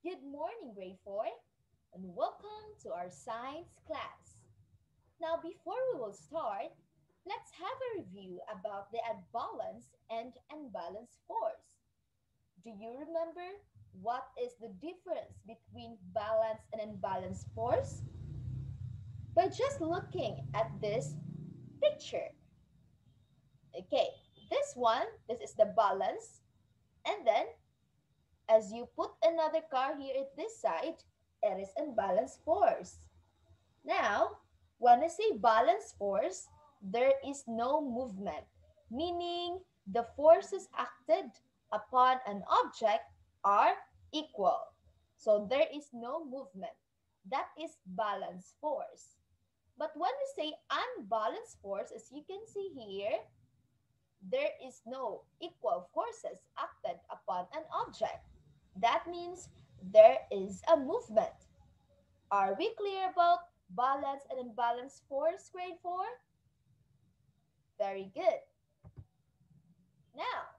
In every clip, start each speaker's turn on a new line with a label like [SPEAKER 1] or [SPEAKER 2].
[SPEAKER 1] Good morning, grade 4, and welcome to our science class. Now, before we will start, let's have a review about the unbalanced and unbalanced force. Do you remember what is the difference between balanced and unbalanced force? By just looking at this picture. Okay, this is the balance, and then as you put another car here at this side, it is unbalanced force. Now, when I say balance force, there is no movement, meaning the forces acted upon an object are equal. So there is no movement. That is balance force. But when we say unbalanced force, as you can see here, there is no equal forces acted upon an object. That means there is a movement. Are we clear about balance and unbalanced force, grade 4? Very good. Now,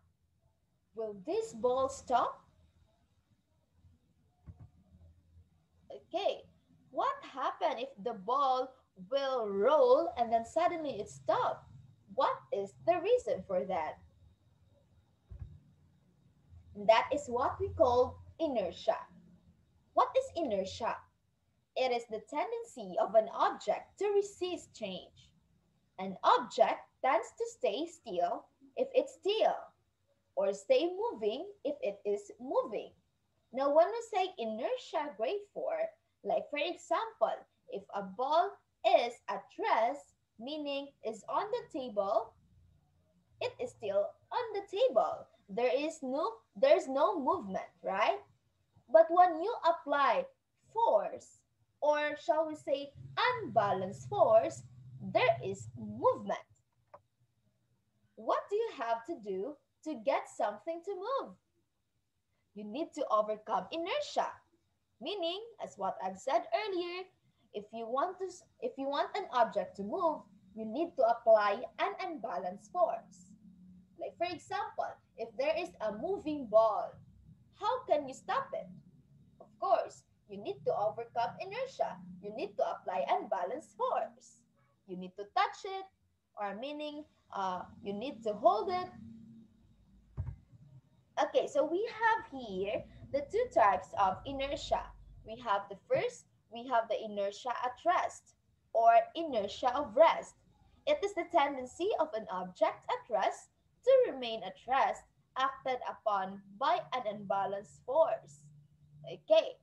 [SPEAKER 1] will this ball stop? Okay. What happened if the ball will roll and then suddenly it stops? What is the reason for that? That is what we call inertia. What is inertia? It is the tendency of an object to resist change. An object tends to stay still if it's still, or stay moving if it is moving. Now, when we say inertia, grade 4, like for example, if a ball is at rest, meaning is on the table, it is still on the table. There's no movement, right? But when you apply force, or shall we say unbalanced force, there is movement. What do you have to do to get something to move? You need to overcome inertia. Meaning, as what I've said earlier, if you want an object to move, you need to apply an unbalanced force. Like for example, if there is a moving ball, how can you stop it? Of course, you need to overcome inertia. You need to apply unbalanced force. You need to touch it, or meaning you need to hold it. Okay, so we have here the two types of inertia. We have the inertia at rest or inertia of rest. It is the tendency of an object at rest to remain at rest acted upon by an unbalanced force. Okay,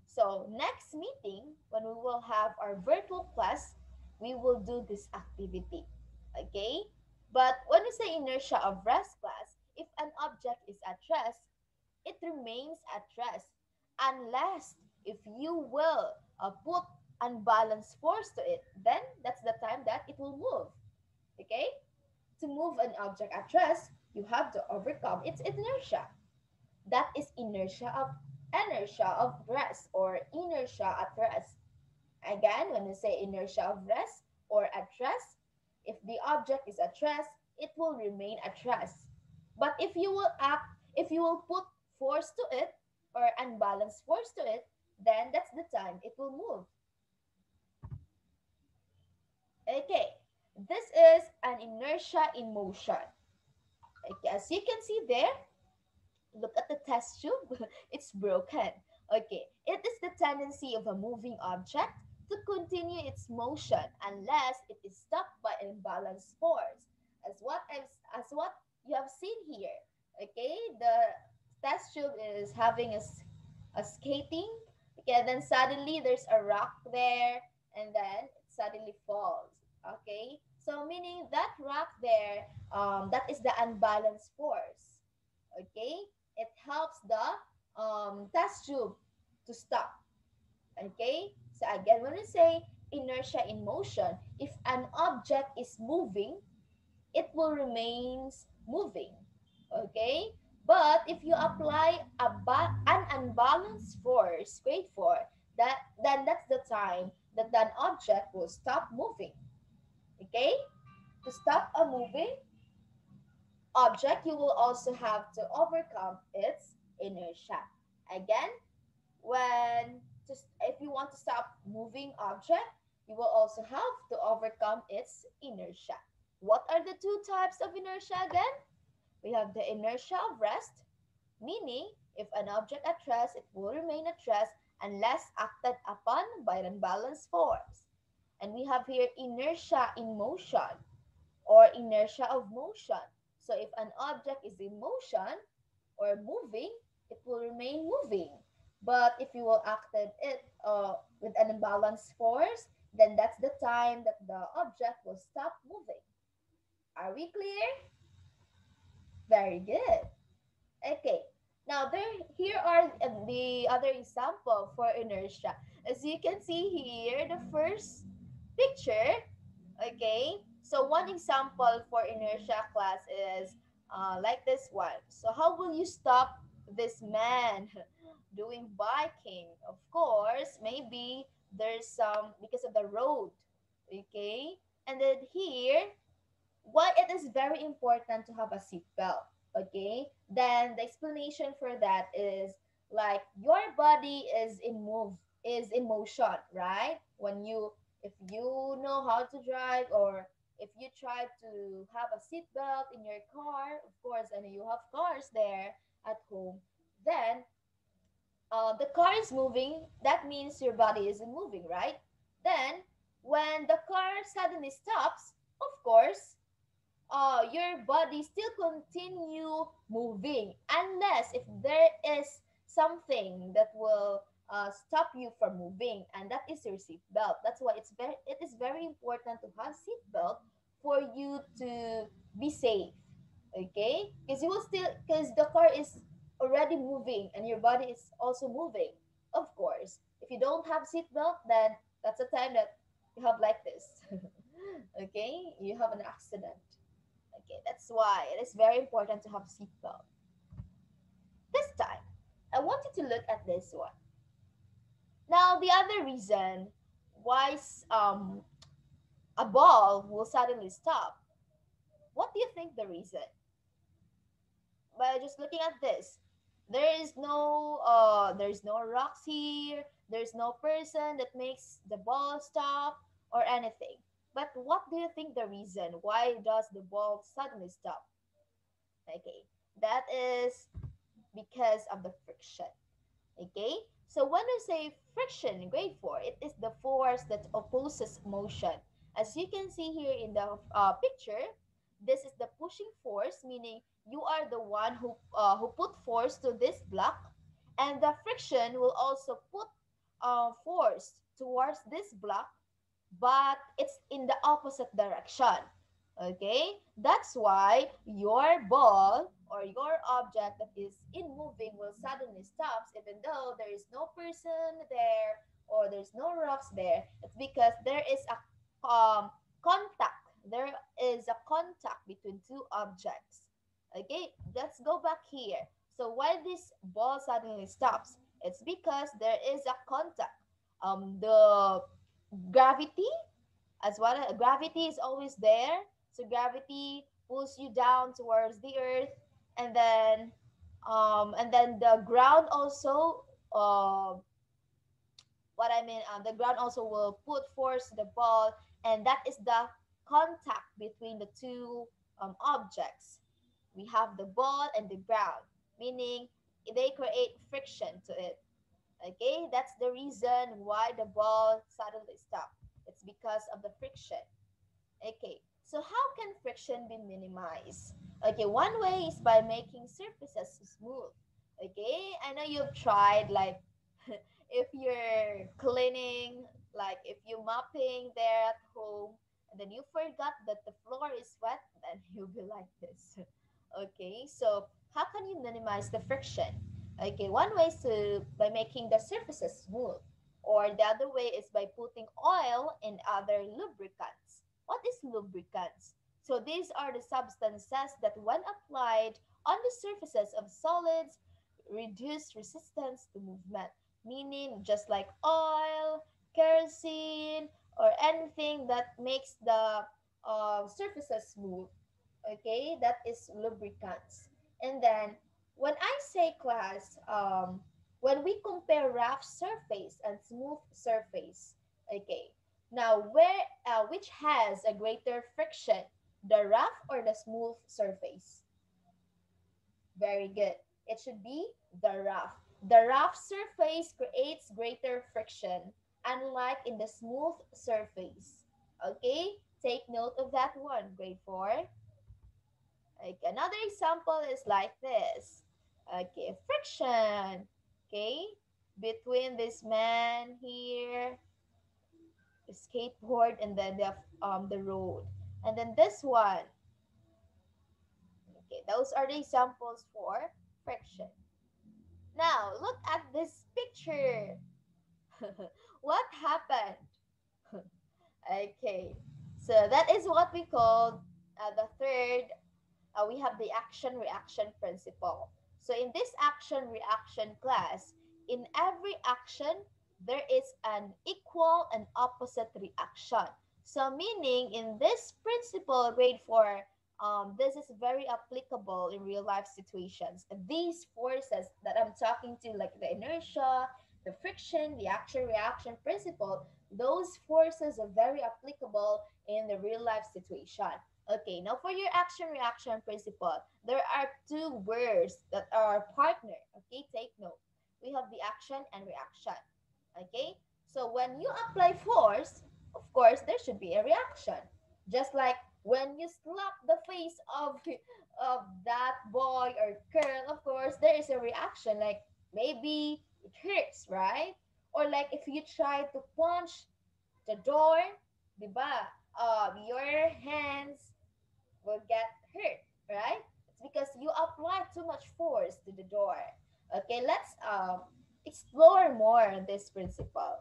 [SPEAKER 1] so next meeting, when we will have our virtual class, we will do this activity. Okay? But when we say inertia of rest class, if an object is at rest, it remains at rest unless if you will put unbalanced force to it, then that's the time that it will move. Okay? To move an object at rest, you have to overcome its inertia. That is inertia of rest or inertia at rest. Again, when we say inertia of rest or at rest, if the object is at rest, it will remain at rest. But if you will put force to it or unbalanced force to it, then that's the time it will move. Okay, this is an inertia in motion. Okay, as you can see there, look at the test tube. It's broken. Okay, it is the tendency of a moving object to continue its motion unless it is stopped by an imbalanced force. As what you have seen here. Okay, the test tube is having a skating. Okay, then suddenly there's a rock there, and then it suddenly falls. Okay, so meaning that rock there, that is the unbalanced force. Okay, it helps the test tube to stop. Okay, so again, when we say inertia in motion, if an object is moving, it will remain moving. Okay, but if you apply an unbalanced force, grade 4, then that's the time that an object will stop moving. Okay, to stop a moving object, you will also have to overcome its inertia. Again, when just if you want to stop moving object, you will also have to overcome its inertia. What are the two types of inertia again? We have the inertia of rest, meaning if an object at rest, it will remain at rest unless acted upon by an unbalanced force. And we have here inertia in motion or inertia of motion. So if an object is in motion or moving, it will remain moving. But if you will acted it with an imbalanced force, then that's the time that the object will stop moving. Are we clear? Very good. Okay. Now here are the other example for inertia. As you can see here, the first picture. Okay. So one example for inertia class is like this one. So how will you stop this man doing biking? Of course, maybe there's some because of the road. Okay. And then here, why it is very important to have a seatbelt. Okay, then the explanation for that is like your body is in motion, right? When you if you know how to drive, or if you try to have a seatbelt in your car, of course, and you have cars there at home, then the car is moving, that means your body isn't moving, right? Then when the car suddenly stops, of course, your body still continue moving unless if there is something that will stop you from moving, and that is your seat belt. That's why it is very important to have seat belt for you to be safe. Okay, because you will still because the car is already moving and your body is also moving. Of course, if you don't have seat belt, then that's a time that you have like this. Okay, you have an accident. Okay, that's why it is very important to have seatbelt. This time, I want you to look at this one. Now, the other reason why a ball will suddenly stop. What do you think the reason? By just looking at this, there's no rocks here. There's no person that makes the ball stop or anything. But what do you think the reason? Why does the ball suddenly stop? Okay, that is because of the friction. Okay, so when we say friction in grade 4, it is the force that opposes motion. As you can see here in the picture, this is the pushing force, meaning you are the one who put force to this block, and the friction will also put force towards this block, but it's in the opposite direction. Okay, that's why your ball or your object that is in moving will suddenly stops even though there is no person there or there's no rocks there. It's because there is a contact. There is a contact between two objects. Okay, let's go back here. So why this ball suddenly stops? It's because there is a contact. The gravity as well, gravity is always there, so gravity pulls you down towards the earth, and then the ground also what I mean the ground also will put force to the ball, and that is the contact between the two objects. We have the ball and the ground, meaning they create friction to it. Okay, that's the reason why the ball suddenly stopped. It's because of the friction. Okay, so how can friction be minimized? Okay, one way is by making surfaces smooth. Okay, I know you've tried like if you're cleaning, like if you're mopping there at home, and then you forgot that the floor is wet, then you'll be like this. Okay, so how can you minimize the friction? Okay, one way is to by making the surfaces smooth, or the other way is by putting oil and other lubricants. What is lubricants? So these are the substances that when applied on the surfaces of solids reduce resistance to movement, meaning just like oil, kerosene, or anything that makes the surfaces smooth. Okay, that is lubricants. And then when I say class, when we compare rough surface and smooth surface. Okay. Now, which has a greater friction, the rough or the smooth surface? Very good. It should be the rough. The rough surface creates greater friction, unlike in the smooth surface. Okay, take note of that one, grade 4. Okay, another example is like this. Okay, friction. Okay, between this man here, the skateboard, and then the road, and then this one. Okay, those are the examples for friction. Now look at this picture. What happened? Okay, so that is what we call the third. We have the action reaction principle. So in this action reaction class, in every action, there is an equal and opposite reaction. So meaning in this principle, grade 4, this is very applicable in real life situations. These forces that I'm talking to, like the inertia, the friction, the action reaction principle, those forces are very applicable in the real life situation. Okay, now for your action reaction principle, there are two words that are partner. Okay, take note. We have the action and reaction. Okay, so when you apply force, of course, there should be a reaction. Just like when you slap the face of that boy or girl, of course, there is a reaction. Like maybe it hurts, right? Or like if you try to punch the door, diba? Your hands will get hurt, right? It's because you apply too much force to the door. Okay, let's explore more on this principle.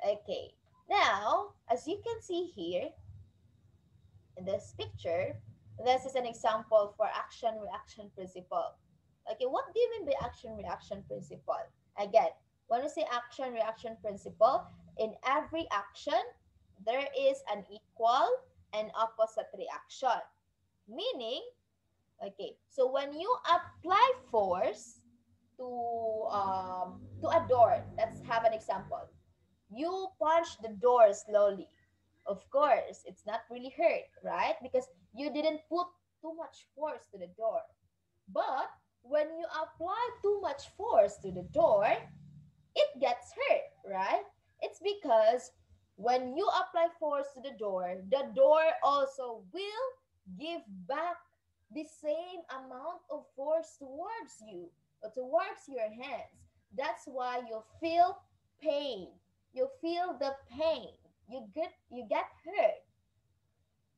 [SPEAKER 1] Okay, now as you can see here in this picture, this is an example for action reaction principle. Okay, what do you mean by action reaction principle? Again, when we say action reaction principle, in every action there is an equal and opposite reaction. Meaning, okay, so when you apply force to a door, let's have an example. You punch the door slowly. Of course, it's not really hurt, right? Because you didn't put too much force to the door. But when you apply too much force to the door, it gets hurt, right? It's because when you apply force to the door also will give back the same amount of force towards you or towards your hands. That's why you feel pain. You feel the pain. You get hurt.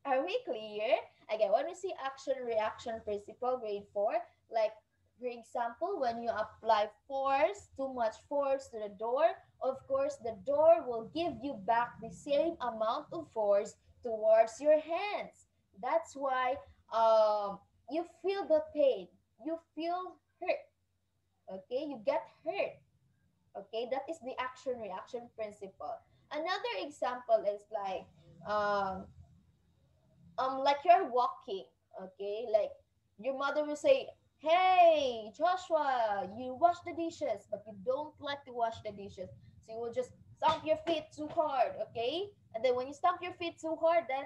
[SPEAKER 1] Are we clear? Again, when we see action reaction principle, grade 4, like for example, when you apply force, too much force to the door, of course, the door will give you back the same amount of force towards your hands. That's why you feel the pain. You feel hurt. Okay, you get hurt. Okay, that is the action reaction principle. Another example is um, like you're walking, okay, like your mother will say, hey Joshua, you wash the dishes, but you don't like to wash the dishes, so you will just stomp your feet too hard, okay, and then when you stomp your feet too hard, then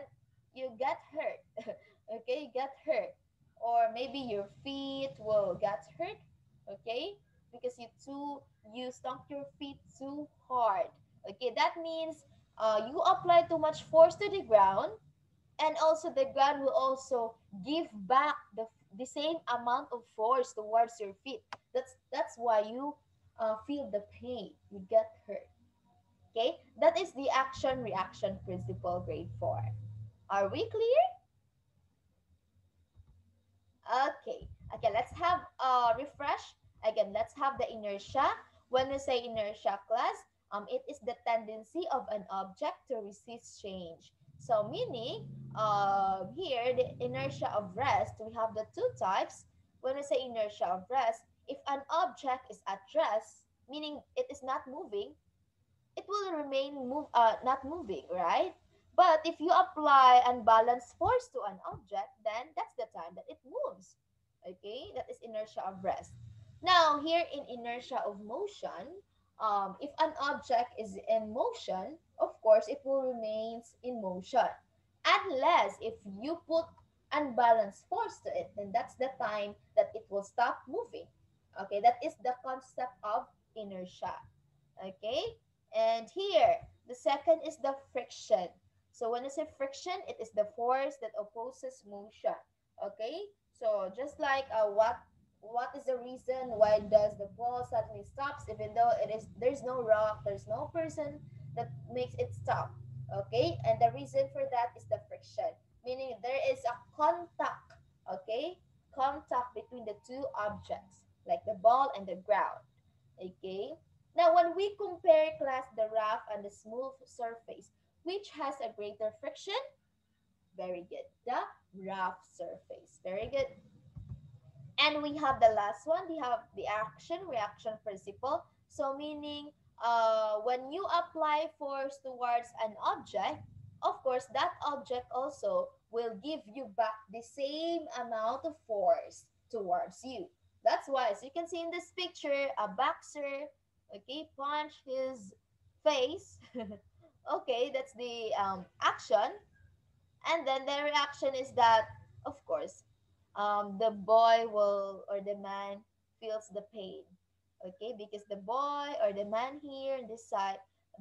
[SPEAKER 1] you get hurt. Okay, you get hurt, or maybe your feet will get hurt, okay, because you stomp your feet too hard. Okay, that means you apply too much force to the ground, and also the ground will also give back the same amount of force towards your feet. That's why you feel the pain, you get hurt. Okay, that is the action reaction principle, grade 4. Are we clear? Okay, let's have a refresh again. Let's have the inertia. When we say inertia, class, it is the tendency of an object to resist change. So meaning, here the inertia of rest, we have the two types. When we say inertia of rest, if an object is at rest, meaning it is not moving, it will remain not moving, right? But if you apply unbalanced force to an object, then that's the time that it moves. Okay, that is inertia of rest. Now, here in inertia of motion, if an object is in motion, of course, it will remain in motion. Unless if you put unbalanced force to it, then that's the time that it will stop moving. Okay, that is the concept of inertia. Okay, and here, the second is the friction. So when I say friction, it is the force that opposes motion. Okay, so just like what is the reason why does the ball suddenly stops even though it is there's no rock, there's no person that makes it stop. Okay, and the reason for that is the friction, meaning there is a contact. Okay, contact between the two objects like the ball and the ground. Okay, now when we compare class the rough and the smooth surface, which has a greater friction? Very good, the rough surface. Very good. And we have the last one, we have the action reaction principle. So meaning when you apply force towards an object, of course that object also will give you back the same amount of force towards you. That's why, as you can see in this picture, a boxer, okay, punch his face. Okay, that's the action. And then the reaction is that, of course, the boy will or the man feels the pain. Okay, because the boy or the man here on this side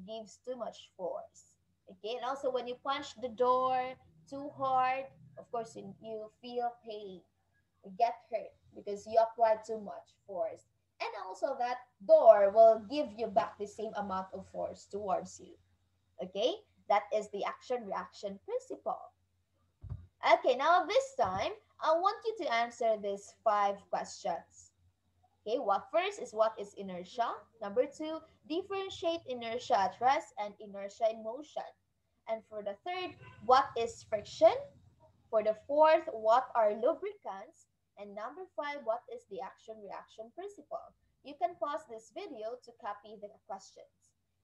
[SPEAKER 1] gives too much force. Okay, and also when you punch the door too hard, of course, you feel pain. You get hurt because you applied too much force. And also that door will give you back the same amount of force towards you. Okay, that is the action reaction principle. Okay, now this time, I want you to answer these five questions. Okay, what first is what is inertia? Number two, differentiate inertia at rest and inertia in motion. And for the third, what is friction? For the fourth, what are lubricants? And number five, what is the action reaction principle? You can pause this video to copy the questions.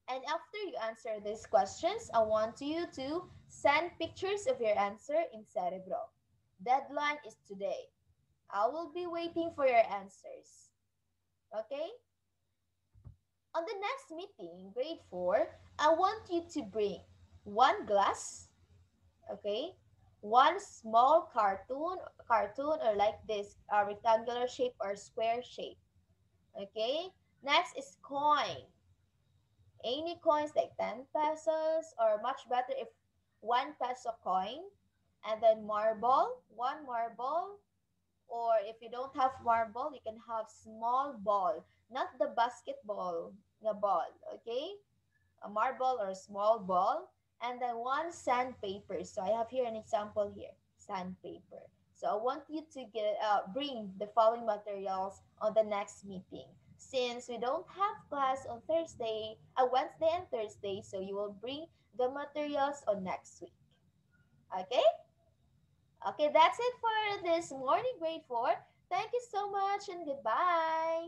[SPEAKER 1] And after you answer these questions, I want you to send pictures of your answer in Cerebro. Deadline is today. I will be waiting for your answers. Okay? On the next meeting, grade 4, I want you to bring one glass, okay, one small cartoon or like this rectangular shape or square shape. Okay, next is coin, any coins like 10 pesos or much better if 1 peso coin, and then marble, one marble, or if you don't have marble you can have small ball, not the basketball, the ball. Okay, a marble or a small ball, and then one sandpaper. So I have here an example here, sandpaper. So I want you to bring the following materials on the next meeting. Since we don't have class on Wednesday and Thursday, so you will bring the materials on next week. Okay? Okay, that's it for this morning, grade 4. Thank you so much and goodbye.